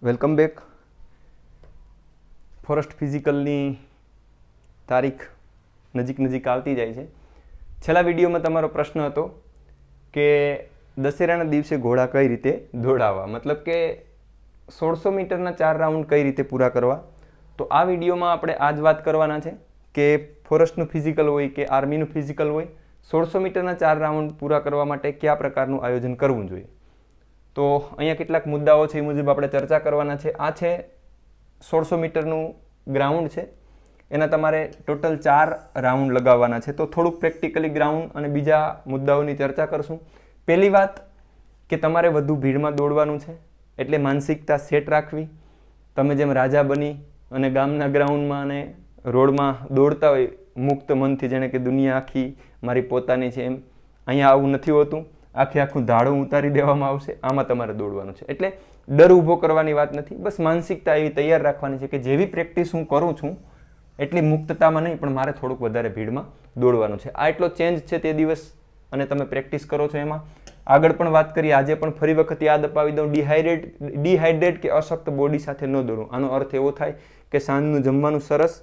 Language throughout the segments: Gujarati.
Welcome back. ફોરેસ્ટ ફિઝિકલની તારીખ નજીક આવતી જાય છે. છેલ્લા વિડીયોમાં તમારો પ્રશ્ન હતો કે દશેરાના દિવસે ઘોડા કઈ રીતે દોડાવવા, મતલબ કે 1600 મીટરના 4 રાઉન્ડ કઈ રીતે પૂરા કરવા. તો આ વિડીયોમાં આપણે આ જ વાત કરવાના છે કે ફોરેસ્ટનું ફિઝિકલ હોય કે આર્મીનું ફિઝિકલ હોય, 1600 મીટરના 4 રાઉન્ડ પૂરા કરવા માટે કયા પ્રકારનું આયોજન કરવું જોઈએ. તો અહીંયા કેટલાક મુદ્દાઓ છે એ મુજબ આપણે ચર્ચા કરવાના છે. આ છે 1600 મીટરનું ગ્રાઉન્ડ છે, એના તમારે ટોટલ 4 રાઉન્ડ લગાવવાના છે. તો થોડુંક પ્રેક્ટિકલી ગ્રાઉન્ડ અને બીજા મુદ્દાઓની ચર્ચા કરશું. પહેલી વાત કે તમારે વધુ ભીડમાં દોડવાનું છે, એટલે માનસિકતા સેટ રાખવી. તમે જેમ રાજા બની અને ગામના ગ્રાઉન્ડમાં અને રોડમાં દોડતા હોય મુક્ત મનથી, જેણે કે દુનિયા આખી મારી પોતાની છે એમ, અહીંયા આવું નથી હોતું. આખું ધાડું ઉતારી દેવામાં આવશે, આમાં તમારે દોડવાનું છે. એટલે ડર ઊભો કરવાની વાત નથી, બસ માનસિકતા એવી તૈયાર રાખવાની છે કે જેવી પ્રેક્ટિસ હું કરું છું એટલી મુક્તતામાં નહીં, પણ મારે થોડુંક વધારે ભીડમાં દોડવાનું છે. આ એટલો ચેન્જ છે તે દિવસ અને તમે પ્રેક્ટિસ કરો છો એમાં. આગળ પણ વાત કરીએ, આજે પણ ફરી વખત યાદ અપાવી દઉં, ડિહાઇડ્રેટ કે અશક્ત બોડી સાથે ન દોડવું. આનો અર્થ એવો થાય કે સાંજનું જમવાનું સરસ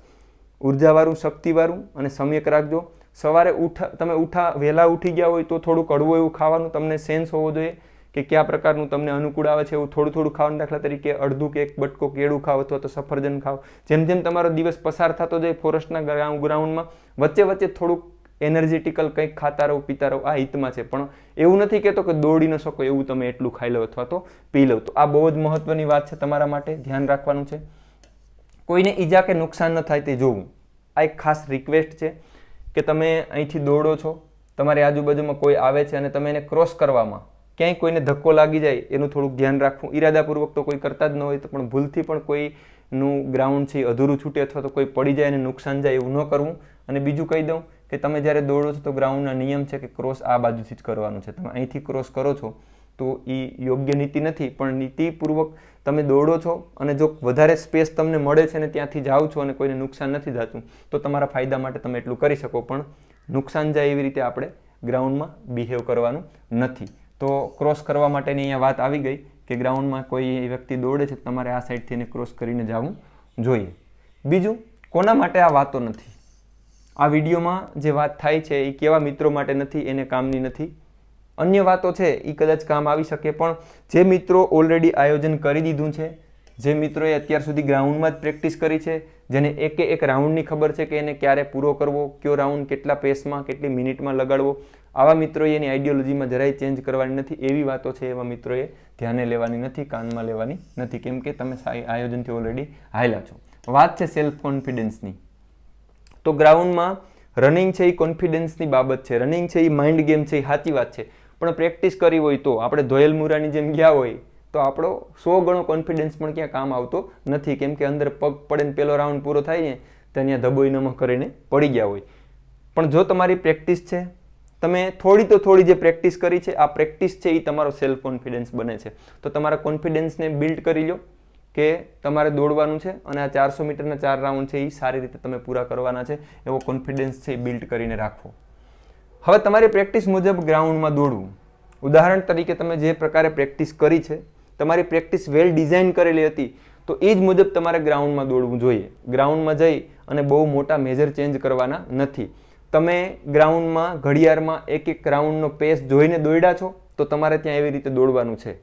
ઉર્જાવાળું, શક્તિવાળું અને સમ્યક રાખજો. સવારે તમે વહેલા ઉઠી ગયા હોય તો થોડું કડવું એવું ખાવાનું, તમને સેન્સ હોવો જોઈએ કે કયા પ્રકારનું તમને અનુકૂળ આવે છે એવું થોડું ખાવાનું. દાખલા તરીકે અડધું કે એક બટકો કેળું ખાવ અથવા તો સફરજન ખાવ. જેમ જેમ તમારો દિવસ પસાર થતો જાય ફોરેસ્ટના ગ્રાઉન્ડમાં વચ્ચે થોડુંક એનર્જેટિકલ કંઈક ખાતા રહો, પીતા રહો, આ હિતમાં છે. પણ એવું નથી કહેતો કે દોડી ન શકો એવું તમે એટલું ખાઈ લો અથવા તો પી લો. તો આ બહુ જ મહત્વની વાત છે, તમારા માટે ધ્યાન રાખવાનું છે. કોઈને ઈજા કે નુકસાન ન થાય તે જોવું, આ એક ખાસ રિક્વેસ્ટ છે કે તમે અહીંથી દોડો છો, તમારી આજુબાજુમાં કોઈ આવે છે અને તમે એને ક્રોસ કરવામાં ક્યાંય કોઈને ધક્કો લાગી જાય એનું થોડુંક ધ્યાન રાખવું. ઈરાદાપૂર્વક તો કોઈ કરતા જ ન હોય, તો પણ ભૂલથી પણ કોઈનું ગ્રાઉન્ડ છે અધૂરું છૂટે અથવા તો કોઈ પડી જાય અને નુકસાન જાય એવું ન કરવું. અને બીજું કહી દઉં કે તમે જ્યારે દોડો છો તો ગ્રાઉન્ડના નિયમ છે કે ક્રોસ આ બાજુથી જ કરવાનું છે. તમે અહીંથી ક્રોસ કરો છો તો એ યોગ્ય નીતિ નથી, પણ નીતિપૂર્વક તમે દોડો છો અને જો વધારે સ્પેસ તમને મળે છે અને ત્યાંથી જાઓ છો અને કોઈને નુકસાન નથી થતું તો તમારા ફાયદા માટે તમે એટલું કરી શકો, પણ નુકસાન જાય એવી રીતે આપણે ગ્રાઉન્ડમાં બિહેવ કરવાનું નથી. તો ક્રોસ કરવા માટેની અહીંયા વાત આવી ગઈ કે ગ્રાઉન્ડમાં કોઈ વ્યક્તિ દોડે છે તમારે આ સાઈડથી એને ક્રોસ કરીને જવું જોઈએ. બીજું, કોના માટે આ વાતો નથી, આ વિડીયોમાં જે વાત થાય છે એ કેવા મિત્રો માટે નથી, એને કામની નથી. અન્ય વાતો છે એ કદાચ કામ આવી શકે, પણ જે મિત્રો ઓલરેડી આયોજન કરી દીધું છે, જે મિત્રોએ અત્યાર સુધી ગ્રાઉન્ડમાં જ પ્રેક્ટિસ કરી છે, જેને એક રાઉન્ડની ખબર છે કે એને ક્યારે પૂરો કરવો, કયો રાઉન્ડ કેટલા પેસમાં કેટલી મિનિટમાં લગાડવો, આવા મિત્રોએ એની આઈડિયોલોજીમાં જરાય ચેન્જ કરવાની નથી. એવી વાતો છે એવા મિત્રોએ ધ્યાને લેવાની નથી, કાનમાં લેવાની નથી, કેમ કે તમે આયોજનથી ઓલરેડી હાલ્યા છો. વાત છે સેલ્ફ કોન્ફિડન્સની. તો ગ્રાઉન્ડમાં રનિંગ છે એ કોન્ફિડન્સની બાબત છે, રનિંગ છે એ માઇન્ડ ગેમ છે, એ સાચી વાત છે. પણ પ્રેક્ટિસ કરી હોય તો આપણે ધોયેલ મુરાની જેમ ગયા હોય તો આપણો 100 ગણો કોન્ફિડન્સ પણ ક્યાં કામ આવતો નથી, કેમ કે અંદર પગ પડે ને પેલો રાઉન્ડ પૂરો થાય ને ત્યાં ધબોઈ નમઃ કરીને પડી ગયા હોય. પણ જો તમારી પ્રેક્ટિસ છે, તમે થોડી જે પ્રેક્ટિસ કરી છે, આ પ્રેક્ટિસ છે એ તમારો સેલ્ફ કોન્ફિડન્સ બને છે. તો તમારા કોન્ફિડન્સને બિલ્ડ કરી લો કે તમારે દોડવાનું છે અને આ 400 મીટરના 4 રાઉન્ડ છે એ સારી રીતે તમે પૂરા કરવાના છે, એવો કોન્ફિડન્સ છે એ બિલ્ડ કરીને રાખવો. હવે તમારી પ્રેક્ટિસ મુજબ ગ્રાઉન્ડમાં દોડવું. ઉદાહરણ તરીકે તમે જે પ્રકારે પ્રેક્ટિસ કરી છે, તમારી પ્રેક્ટિસ વેલ ડિઝાઇન કરેલી હતી, તો એ જ મુજબ તમારે ગ્રાઉન્ડમાં દોડવું જોઈએ. ગ્રાઉન્ડમાં જઈ અને બહુ મોટા મેજર ચેન્જ કરવાના નથી. તમે ગ્રાઉન્ડમાં ઘડિયાળમાં એક રાઉન્ડનો પેસ જોઈને દોડ્યા છો તો તમારે ત્યાં એવી રીતે દોડવાનું છે.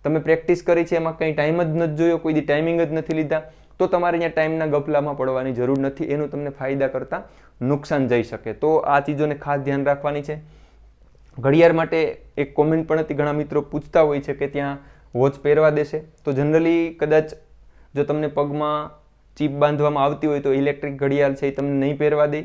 તમે પ્રેક્ટિસ કરી છે એમાં કંઈ ટાઈમ જ નથી જોયો, કોઈ દી ટાઈમિંગ જ નથી લીધા, તો તમારે અહીંયા ટાઈમના ગફલામાં પડવાની જરૂર નથી. એનું તમને ફાયદા કરતાં નુકસાન જઈ શકે. તો આ ચીજોને ખાસ ધ્યાન રાખવાની છે. ઘડિયાળ માટે એક કોમેન્ટ પણ હતી, ઘણા મિત્રો પૂછતા હોય છે કે ત્યાં વોચ પહેરવા દેશે. તો જનરલી કદાચ જો તમને પગમાં ચીપ બાંધવામાં આવતી હોય તો ઇલેક્ટ્રિક ઘડિયાળ છે એ તમને નહીં પહેરવા દે.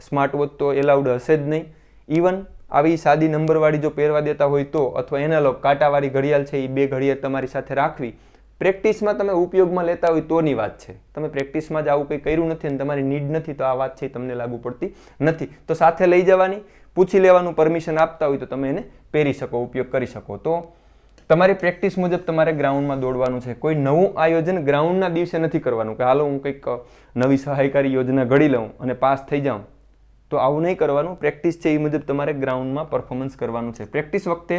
સ્માર્ટ વોચ તો એલાઉડ હશે જ નહીં. ઇવન આવી સાદી નંબરવાળી જો પહેરવા દેતા હોય તો, અથવા એનાલોગ કાંટાવાળી ઘડિયાળ છે એ 2 ઘડિયાળ તમારી સાથે રાખવી. પ્રેક્ટિસમાં તમે ઉપયોગમાં લેતા હોય તોની વાત છે. તમે પ્રેક્ટિસમાં જ આવું કંઈ કર્યું નથી અને તમારી નીડ નથી તો આ વાત છે તમને લાગુ પડતી નથી. તો સાથે લઈ જવાની, પૂછી લેવાનું, પરમિશન આપતા હોય તો તમે એને પહેરી શકો, ઉપયોગ કરી શકો. તો તમારી પ્રેક્ટિસ મુજબ તમારે ગ્રાઉન્ડમાં દોડવાનું છે. કોઈ નવું આયોજન ગ્રાઉન્ડના દિવસે નથી કરવાનું કે હાલો હું કંઈક નવી સહાયકારી યોજના ઘડી લઉં અને પાસ થઈ જાઉં, તો આવું નહીં કરવાનું. પ્રેક્ટિસ છે એ મુજબ તમારે ગ્રાઉન્ડમાં પરફોર્મન્સ કરવાનું છે. પ્રેક્ટિસ વખતે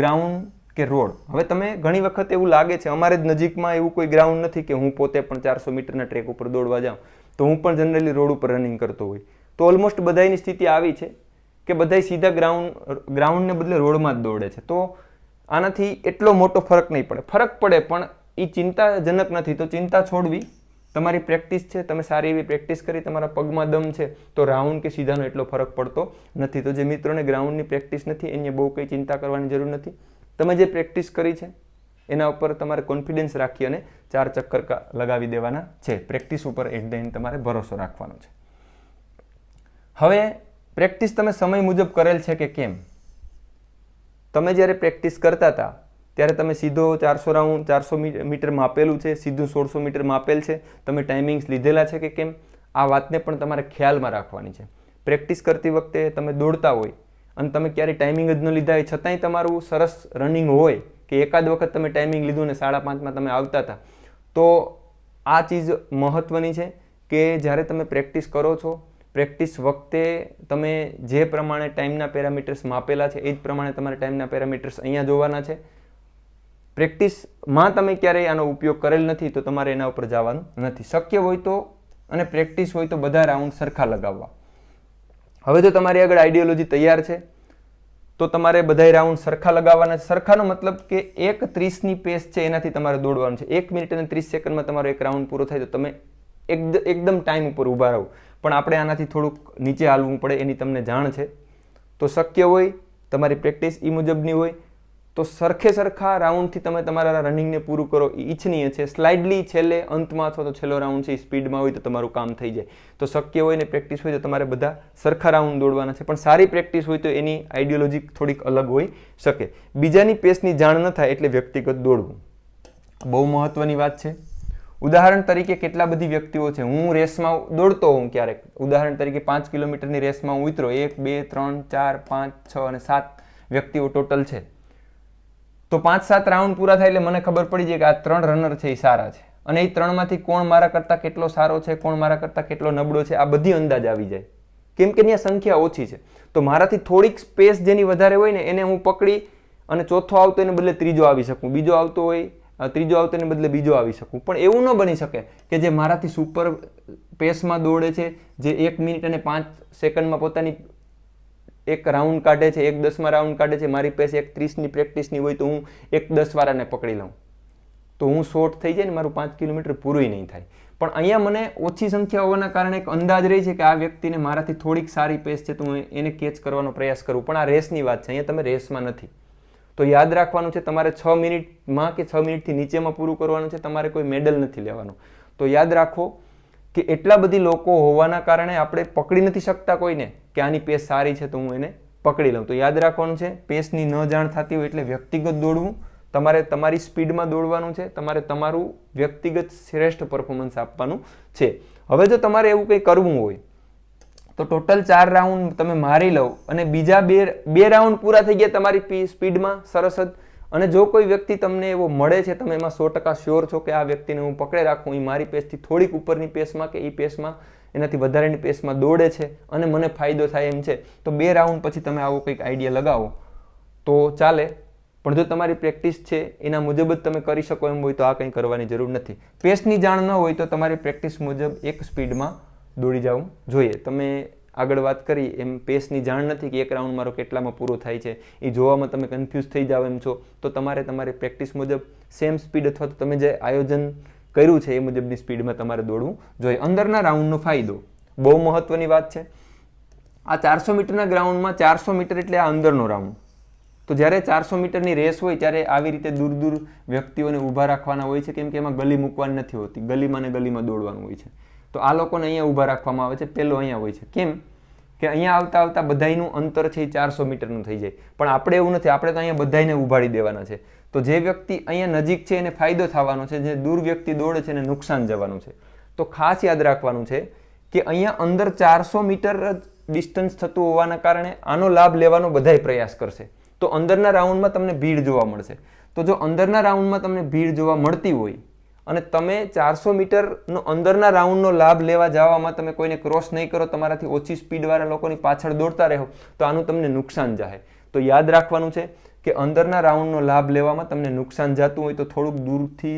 ગ્રાઉન્ડ કે રોડ. હવે તમે ઘણી વખત એવું લાગે છે, અમારે જ નજીકમાં એવું કોઈ ગ્રાઉન્ડ નથી કે હું પોતે પણ 400 મીટરના ટ્રેક ઉપર દોડવા જાઉં, તો હું પણ જનરલી રોડ ઉપર રનિંગ કરતો હોય. તો ઓલમોસ્ટ બધાની સ્થિતિ આવી છે કે બધા સીધા ગ્રાઉન્ડને બદલે રોડમાં જ દોડે છે. તો આનાથી એટલો મોટો ફરક નહીં પડે, ફરક પડે પણ એ ચિંતાજનક નથી. તો ચિંતા છોડવી, તમારી પ્રેક્ટિસ છે, તમે સારી એવી પ્રેક્ટિસ કરી, તમારા પગમાં દમ છે, તો રાઉન્ડ કે સીધાનો એટલો ફરક પડતો નથી. તો જે મિત્રોને ગ્રાઉન્ડની પ્રેક્ટિસ નથી એને બહુ કંઈ ચિંતા કરવાની જરૂર નથી. તમે જે પ્રેક્ટિસ કરી છે એના ઉપર તમારે કોન્ફિડન્સ રાખી અને 4 ચક્કર લગાવી દેવાના છે. પ્રેક્ટિસ ઉપર એટ ધ એન્ડ તમારે ભરોસો રાખવાનો છે. હવે પ્રેક્ટિસ તમે સમય મુજબ કરેલ છે કે કેમ? તમે જ્યારે પ્રેક્ટિસ કરતા હતા ત્યારે તમે સીધો 400 રાઉન્ડ 400 મીટર માપેલું છે, સીધું 1600 મીટર માપેલ છે, તમે ટાઈમિંગ્સ લીધેલા છે કે કેમ? આ વાતને પણ તમારે ખ્યાલમાં રાખવાની છે. પ્રેક્ટિસ કરતી વખતે તમે દોડતા હોય અને તમે ક્યારેય ટાઈમિંગ જ ન લીધા હોય છતાંય તમારું સરસ રનિંગ હોય કે એકાદ વખત તમે ટાઈમિંગ લીધું ને 5:30માં તમે આવતા હતા, તો આ ચીજ મહત્ત્વની છે કે જ્યારે તમે પ્રેક્ટિસ કરો છો, પ્રેક્ટિસ વખતે તમે જે પ્રમાણે ટાઈમના પેરામીટર્સ માપેલા છે એ જ પ્રમાણે તમારે ટાઈમના પેરામીટર્સ અહીંયા જોવાના છે. પ્રેક્ટિસમાં તમે ક્યારેય આનો ઉપયોગ કરેલ નથી તો તમારે એના ઉપર જવાનું નથી. શક્ય હોય તો અને પ્રેક્ટિસ હોય તો બધા રાઉન્ડ સરખા લગાવવા. હવે જો તમારી આગળ આઈડિયોલોજી તૈયાર છે તો તમારે બધા રાઉન્ડ સરખા લગાવવાના છે. સરખાનો મતલબ કે 1:30ની પેસ છે એનાથી તમારે દોડવાનું છે. 1 મિનિટ અને 30 સેકન્ડમાં તમારો એક રાઉન્ડ પૂરો થાય તો તમે એકદમ ટાઈમ ઉપર ઊભા રહો. પણ આપણે આનાથી થોડુંક નીચે હાલવું પડે એની તમને જાણ છે. તો શક્ય હોય તમારી પ્રેક્ટિસ એ મુજબની હોય તો સરખા રાઉન્ડથી તમે તમારા રનિંગને પૂરું કરો એ ઈચ્છનીય છે. સ્લાઇડલી છેલ્લે અંતમાં અથવા તો છેલ્લો રાઉન્ડ છે એ સ્પીડમાં હોય તો તમારું કામ થઈ જાય. તો શક્ય હોય ને પ્રેક્ટિસ હોય તો તમારે બધા સરખા રાઉન્ડ દોડવાના છે. પણ સારી પ્રેક્ટિસ હોય તો એની આઈડિયોલોજી થોડીક અલગ હોઈ શકે. બીજાની પેસની જાણ ન થાય એટલે વ્યક્તિગત દોડવું બહુ મહત્વની વાત છે. ઉદાહરણ તરીકે કેટલા બધી વ્યક્તિઓ છે, હું રેસમાં દોડતો હોઉં ક્યારેક, ઉદાહરણ તરીકે 5 કિલોમીટરની રેસમાં હું ઉતરો, 1 2 3 4 5 6 અને 7 વ્યક્તિઓ ટોટલ છે. તો 5-7 રાઉન્ડ પૂરા થાય એટલે મને ખબર પડી જાય કે આ 3 રનર છે એ સારા છે અને એ 3માંથી કોણ મારા કરતાં કેટલો સારો છે, કોણ મારા કરતાં કેટલો નબળો છે, આ બધી અંદાજ આવી જાય. કેમ કે ત્યાં સંખ્યા ઓછી છે. તો મારાથી થોડીક સ્પેસ જેની વધારે હોય ને એને હું પકડી અને ચોથો આવતો એને બદલે ત્રીજો આવી શકું, બીજો આવતો હોય ત્રીજો આવતો એને બદલે બીજો આવી શકું. પણ એવું ન બની શકે કે જે મારાથી સુપર પેસમાં દોડે છે, જે 1 મિનિટ અને 5 સેકન્ડમાં પોતાની એક રાઉન્ડ કાઢે છે, 1:10માં રાઉન્ડ કાઢે છે, મારી પેસ 1:30ની પ્રેક્ટિસની હોય તો હું 1:10 વાળાને પકડી લઉં તો હું શોર્ટ થઈ જાય ને મારું 5 કિલોમીટર પૂરું નહીં થાય. પણ અહીંયા મને ઓછી સંખ્યા હોવાના કારણે એક અંદાજ રહી છે કે આ વ્યક્તિને મારાથી થોડીક સારી પેસ છે તો હું એને કેચ કરવાનો પ્રયાસ કરું. પણ આ રેસની વાત છે, અહીંયા તમે રેસમાં નથી. તો યાદ રાખવાનું છે તમારે 6 મિનિટમાં કે 6 મિનિટથી નીચેમાં પૂરું કરવાનું છે. તમારે કોઈ મેડલ નથી લેવાનું. તો યાદ રાખો કે એટલા બધી લોકો હોવાના કારણે આપણે પકડી નથી શકતા કોઈને કે આની પેસ સારી છે તો હું એને પકડી લઉં. તો યાદ રાખવાનું છે પેસની ન જાણ થતી હોય એટલે વ્યક્તિગત દોડવું, તમારે તમારી સ્પીડમાં દોડવાનું છે, તમારે તમારું વ્યક્તિગત શ્રેષ્ઠ પરફોર્મન્સ આપવાનું છે. હવે જો તમારે એવું કંઈ કરવું હોય તો ટોટલ 4 રાઉન્ડ તમે મારી લો અને બીજા બે રાઉન્ડ પૂરા થઈ ગયા તમારી સ્પીડમાં સરસ જ, અને જો કોઈ વ્યક્તિ તમને એવો મળે છે, તમે એમાં 100% શ્યોર છો કે આ વ્યક્તિને હું પકડે રાખું, એ મારી પેસથી થોડીક ઉપરની પેસમાં કે એ પેસમાં એનાથી વધારેની પેસમાં દોડે છે અને મને ફાયદો થાય એમ છે, તો 2 રાઉન્ડ પછી તમે આવો કંઈક આઈડિયા લગાવો તો ચાલે. પણ જો તમારી પ્રેક્ટિસ છે એના મુજબ જ તમે કરી શકો એમ હોય તો આ કંઈ કરવાની જરૂર નથી. પેસની જાણ ન હોય તો તમારી પ્રેક્ટિસ મુજબ એક સ્પીડમાં દોડી જવું જોઈએ. તમે આગળ વાત કરી એમ પેસની જાણ નથી કે એક રાઉન્ડ મારો કેટલામાં પૂરો થાય છે, એ જોવામાં તમે કન્ફ્યુઝ થઈ જાવ એમ છો, તો તમારે તમારી પ્રેક્ટિસ મુજબ સેમ સ્પીડ અથવા તો તમે જે આયોજન કર્યું છે એ મુજબની સ્પીડમાં તમારે દોડવું જોઈએ. અંદરના રાઉન્ડનો ફાયદો બહુ મહત્વની વાત છે. આ 400 મીટરના ગ્રાઉન્ડમાં 400 મીટર એટલે આ અંદરનો રાઉન્ડ. તો જ્યારે 400 મીટરની રેસ હોય ત્યારે આવી રીતે દૂર વ્યક્તિઓને ઊભા રાખવાના હોય છે, કેમ કે એમાં ગલી મૂકવાની નથી હોતી, ગલીમાં ને ગલીમાં દોડવાનું હોય છે. તો આ લોકોને અહીંયા ઊભા રાખવામાં આવે છે, પહેલો અહીંયા હોય છે. કેમ કે અહીંયા આવતા બધાયનું અંતર છે એ 400 મીટરનું થઈ જાય. પણ આપણે એવું નથી, આપણે તો અહીંયા બધાયને ઉભાડી દેવાના છે. તો જે વ્યક્તિ અહીંયા નજીક છે એને ફાયદો થવાનો છે, જે દૂર વ્યક્તિ દોડે છે એને નુકસાન જવાનું છે. તો ખાસ યાદ રાખવાનું છે કે અહીંયા અંદર 400 મીટર ડિસ્ટન્સ થતું હોવાના કારણે આનો લાભ લેવાનો બધાય પ્રયાસ કરશે. તો અંદરના રાઉન્ડમાં તમને ભીડ જોવા મળશે. તો જો અંદરના રાઉન્ડમાં તમને ભીડ જોવા મળતી હોય અને તમે 400 મીટરનો અંદરના રાઉન્ડનો લાભ લેવા જવામાં તમે કોઈને ક્રોસ નહીં કરો, તમારાથી ઓછી સ્પીડવાળા લોકોની પાછળ દોડતા રહો, તો આનું તમને નુકસાન જાય. તો યાદ રાખવાનું છે કે અંદરના રાઉન્ડનો લાભ લેવામાં તમને નુકસાન જતું હોય તો થોડુંક દૂરથી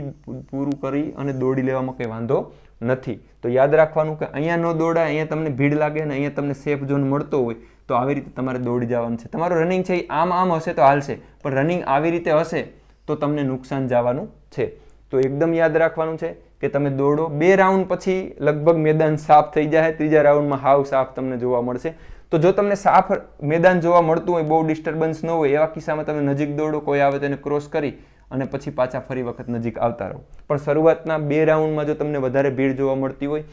પૂરું કરી અને દોડી લેવામાં કંઈ વાંધો નથી. તો યાદ રાખવાનું કે અહીંયા ન દોડાય, અહીંયા તમને ભીડ લાગે અને અહીંયા તમને સેફ ઝોન મળતો હોય તો આવી રીતે તમારે દોડી જવાનું છે. તમારું રનિંગ છે એ આમ હશે તો હાલશે, પણ રનિંગ આવી રીતે હશે તો તમને નુકસાન જવાનું છે. તો એકદમ યાદ રાખવાનું છે કે તમે દોડો. 2 રાઉન્ડ પછી લગભગ મેદાન સાફ થઈ જાય, ત્રીજા રાઉન્ડમાં હાવ સાફ તમને જોવા મળશે. તો જો તમને સાફ મેદાન જોવા મળતું હોય, બહુ ડિસ્ટર્બન્સ ન હોય, એવા કિસ્સામાં તમે નજીક દોડો, કોઈ આવે તેને ક્રોસ કરી અને પછી પાછા ફરી વખત નજીક આવતા રહો. પણ શરૂઆતના 2 રાઉન્ડમાં જો તમને વધારે ભીડ જોવા મળતી હોય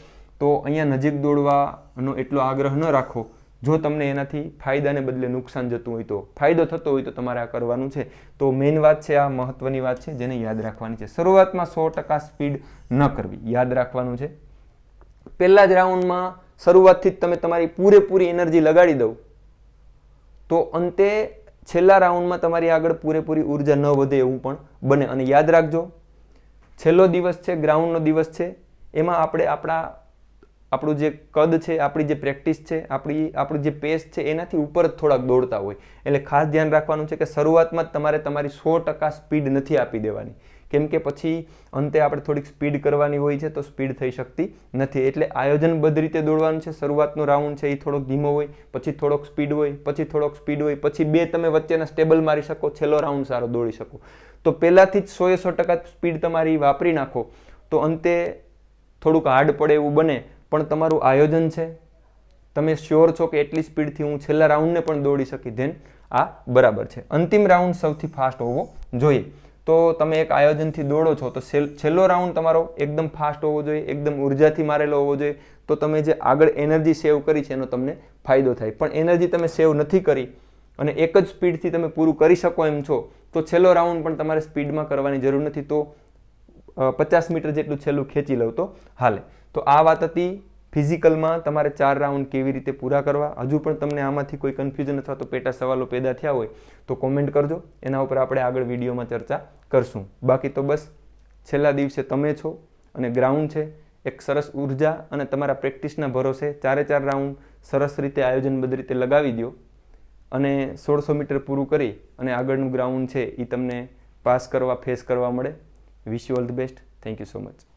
તો અહીંયા નજીક દોડવાનો એટલો આગ્રહ ન રાખો. જો તમને એનાથી ફાયદાને બદલે નુકસાન જતું હોય તો, ફાયદો થતો હોય તો તમારે આ કરવાનું છે. તો મેઇન વાત છે, આ મહત્વની વાત છે જેને યાદ રાખવાની છે. શરૂઆતમાં 100% સ્પીડ ન કરવી, યાદ રાખવાનું છે. પહેલા જ રાઉન્ડમાં શરૂઆતથી જ તમે તમારી પૂરેપૂરી એનર્જી લગાડી દો તો અંતે છેલ્લા રાઉન્ડમાં તમારી આગળ પૂરેપૂરી ઉર્જા ન વધે એવું પણ બને. અને યાદ રાખજો, છેલ્લો દિવસ છે, ગ્રાઉન્ડનો દિવસ છે, એમાં આપણે આપણું જે કદ છે, આપણી જે પ્રેક્ટિસ છે, આપણું જે પેસ છે એનાથી ઉપર જ થોડાક દોડતા હોય. એટલે ખાસ ધ્યાન રાખવાનું છે કે શરૂઆતમાં જ તમારે તમારી 100% સ્પીડ નથી આપી દેવાની, કેમ કે પછી અંતે આપણે થોડીક સ્પીડ કરવાની હોય છે તો સ્પીડ થઈ શકતી નથી. એટલે આયોજનબદ્ધ રીતે દોડવાનું છે. શરૂઆતનો રાઉન્ડ છે એ થોડોક ધીમો હોય, પછી થોડોક સ્પીડ હોય, પછી થોડોક સ્પીડ હોય, પછી 2 તમે વચ્ચેના સ્ટેબલ મારી શકો, છેલ્લો રાઉન્ડ સારો દોડી શકો. તો પહેલાથી જ 100% સ્પીડ તમારી વાપરી નાખો તો અંતે થોડુંક હાર્ડ પડે એવું બને. પણ તમારું આયોજન છે, તમે શ્યોર છો કે એટલી સ્પીડથી હું છેલ્લા રાઉન્ડને પણ દોડી શકી, ધેન આ બરાબર છે. અંતિમ રાઉન્ડ સૌથી ફાસ્ટ હોવો જોઈએ. તો તમે એક આયોજનથી દોડો છો તો છેલ્લો રાઉન્ડ તમારો એકદમ ફાસ્ટ હોવો જોઈએ, એકદમ ઉર્જાથી મારેલો હોવો જોઈએ. તો તમે જે આગળ એનર્જી સેવ કરી છે એનો તમને ફાયદો થાય. પણ એનર્જી તમે સેવ નથી કરી અને એક જ સ્પીડથી તમે પૂરું કરી શકો એમ છો તો છેલ્લો રાઉન્ડ પણ તમારે સ્પીડમાં કરવાની જરૂર નથી. તો 50 મીટર જેટલું છેલ્લું ખેંચી લો તો હાલે. તો આ વાત હતી ફિઝિકલમાં તમારે 4 રાઉન્ડ કેવી રીતે પૂરા કરવા. હજુ પણ તમને આમાંથી કોઈ કન્ફ્યુઝન અથવા તો પેટા સવાલો પેદા થયા હોય તો કોમેન્ટ કરજો, એના ઉપર આપણે આગળ વિડીયોમાં ચર્ચા કરશું. બાકી તો બસ છેલ્લા દિવસે તમે છો અને ગ્રાઉન્ડ છે, એક સરસ ઉર્જા અને તમારા પ્રેક્ટિસના ભરોસે 4 રાઉન્ડ સરસ રીતે આયોજનબદ્ધ રીતે લગાવી દો અને 1600 મીટર પૂરું કરી અને આગળનું ગ્રાઉન્ડ છે એ તમને પાસ કરવા, ફેસ કરવા મળે. Wish you all the best. Thank you so much.